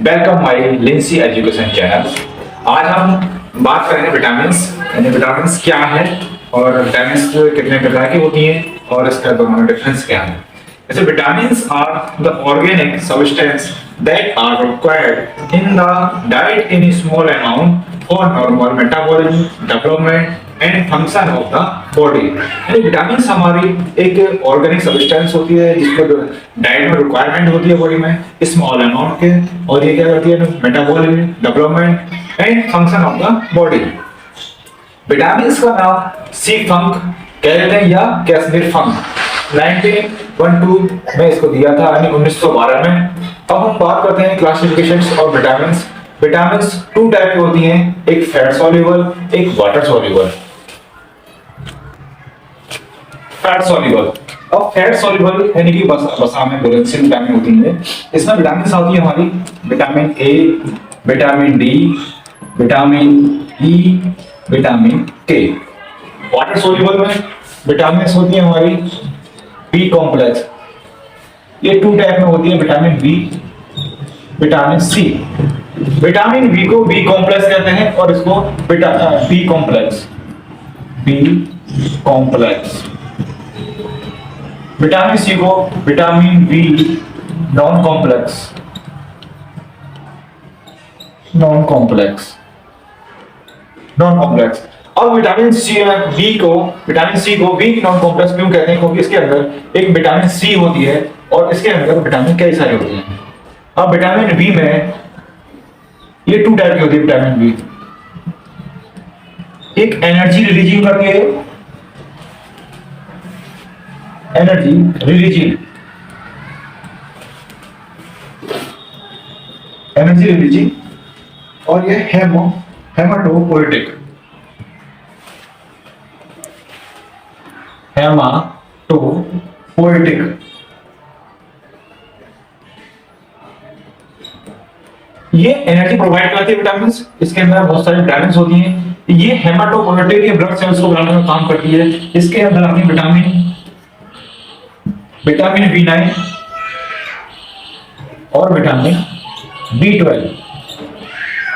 Welcome my Linsey education channel. आज हम बात करेंगे विटामिन्स, यानी विटामिन्स क्या है और विटामिन्स कितने प्रकार की होती हैं और इसका दोनों में डिफरेंस क्या है। जैसे vitamins are the organic substance that are required in the diet in small amount for normal metabolism development and function of the body. यानी विटामिन्स हमारी एक ऑर्गेनिक सब्सटेंस होती है जिसको डाइट में रिक्वायरमेंट होती है बॉडी में स्मॉल अमाउंट के, और ये क्या करती है metabolism development and function of the body. Vitamins का नाम सी फंक कहते हैं या कैसमिर फंक 1912 में इसको दिया था, यानी 1912 में। अब हम बात करते हैं क्लासिफिकेशंस और विटामिन्स। विटामिन्स टू टाइप की होती हैं, एक फैट सॉल्युबल, एक वाटर सॉल्युबल। फैट सॉल्युबल, अब फैट सॉल्युबल यानी कि वसा में घुलनशील विटामिन होती है। इसमें विटामिन होती है हमारी vitamin A, vitamin D, vitamin E, vitamin K. Water soluble में विटामिन होती है हमारी बी कॉम्प्लेक्स, ये टू टाइप में होती है, vitamin B, vitamin C. Vitamin B को बी कॉम्प्लेक्स कहते हैं और इसको B complex, B complex. Vitamin C को vitamin B non complex, non complex, non complex. अब विटामिन सी को वीक नॉन कॉम्प्लेक्स क्यों कहते हैं? क्योंकि इसके अंदर एक विटामिन सी होती है और इसके अंदर विटामिन कई सारे होते हैं। अब विटामिन बी में ये टू टाइप की होती है। विटामिन बी एक एनर्जी रिलीजिंग करती है, एनर्जी रिलीजिंग, एनर्जी रिलीजिंग, और ये हेमाटोपोएटिक, हेमाटोपोएटिक। ये एनर्जी प्रोवाइड करती है विटामिन। इसके अंदर बहुत सारी विटामिन होती हैं। ये हेमाटोपोएटिक, ये ब्लड सेल्स को बनाने में काम करती है। इसके अंदर आती है विटामिन बी9 और विटामिन बी12।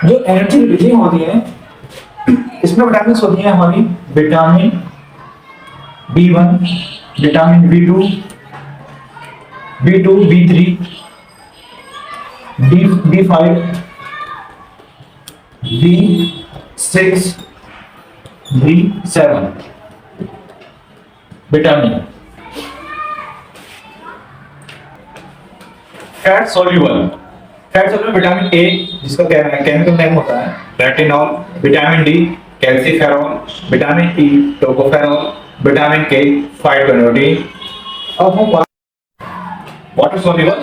जो एनर्जी रिलीजिंग होती है इसमें विटामिन होती है हमारी vitamin B1, vitamin बी2, B3, B5, B6, बी7 vitamin. Fat soluble vitamin A जिसका केमिकल नेम होता है retinol, vitamin D calciferol, vitamin E tocopherol, vitamin के फाइटोनोडिन। अब हम वाटर सॉल्युबल,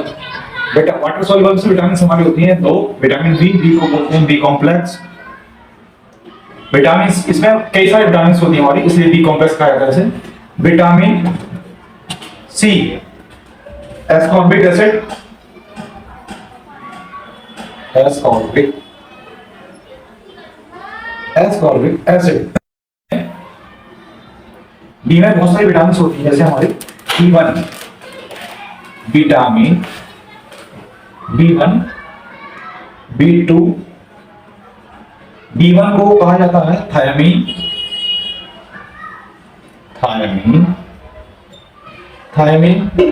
वाटर सॉल्युबल से विटामिन हमारी होती हैं दो, विटामिन बी को बोलते हैं बी कॉम्प्लेक्स। विटामिन इसमें कई सारे विटामिन होती हैं हमारी, इसलिए बी कॉम्प्लेक्स कहा जाता है इसे। Vitamin C ascorbic acid, ascorbic acid. B में बहुत सारी विटामिन होती है, जैसे हमारी B1 vitamin B1, B2, B1 को कहा जाता है थायमीन,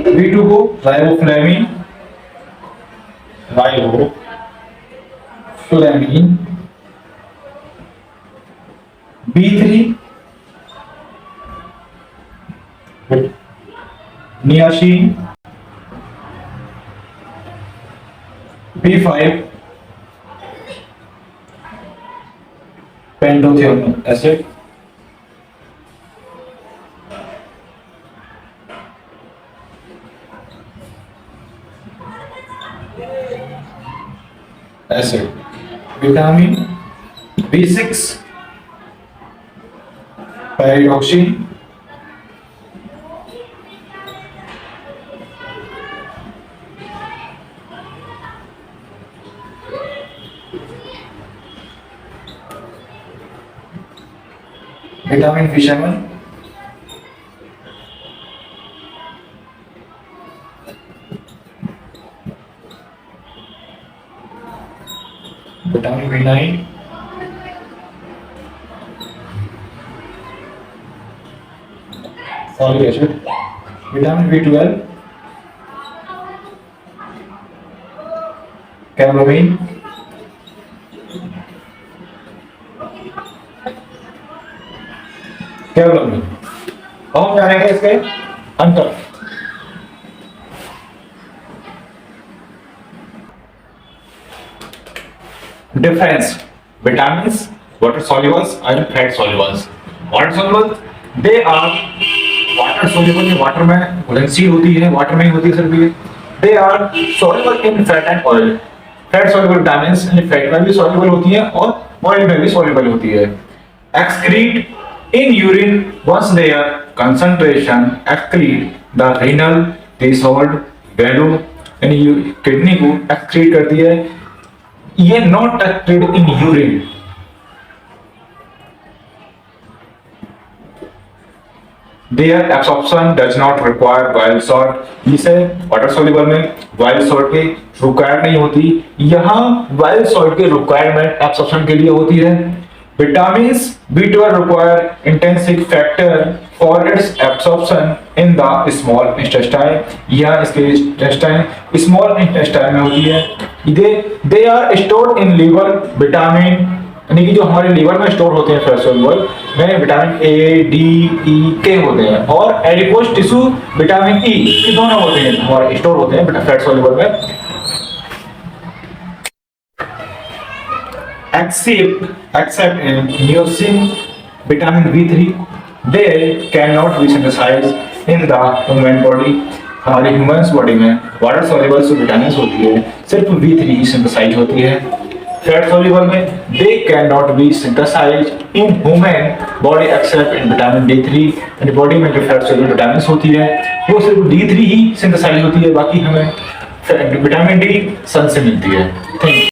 B2 को riboflavin, B3 niacin, B5 pantothenic acid, vitamin B6 pyridoxine, vitamin B7, vitamin B9, folic acid, vitamin B12, कैलोरीन, कैलोरीन। और हम जानेंगे इसके अंतर। Difference: vitamins, water solubles and fat solubles. Water soluble, they are water soluble, ये water में घुलनशील होती है, water में ही होती है सिर्फ ये। They are soluble in fat and oil. Fat soluble vitamins fat में भी soluble होती है और oil में भी soluble होती है। Excrete in urine once their concentration excrete the renal threshold value, यानी किडनी को excrete करती है। ये not detected in urine. Their absorption does not require bile salt. इसे वाटर soluble में bile salt की required नहीं होती, यहाँ bile salt की requirement absorption के लिए होती है। Vitamins B12 require intrinsic factor for its absorption in the small intestine. यह इसके intestine small intestine में होती है। They are stored in liver. Vitamin यानी कि जो हमारे लीवर में स्टोर होते हैं फैट सॉल्युबल में विटामिन ए, डी, ई, के होते हैं और एडिपोज टिश्यू विटामिन ई ये दोनों होते हैं हमारे स्टोर होते हैं फैट सॉल्युबल में। Except in niacin, vitamin B3, they cannot be synthesized in the human body. हमारे ह्यूमंस बॉडी में वाटर सॉल्युबल जो विटामिन होती है सिर्फ B3 ही सिंथेसाइज होती है। फैट सॉल्युबल में they cannot be synthesized in human body except in vitamin D3, यानी बॉडी में जो फैट सॉल्युबल विटामिन होती है वो सिर्फ D3 ही सिंथेसाइज होती है, बाकी हमें विटामिन डी सन से मिलती है। Thank you.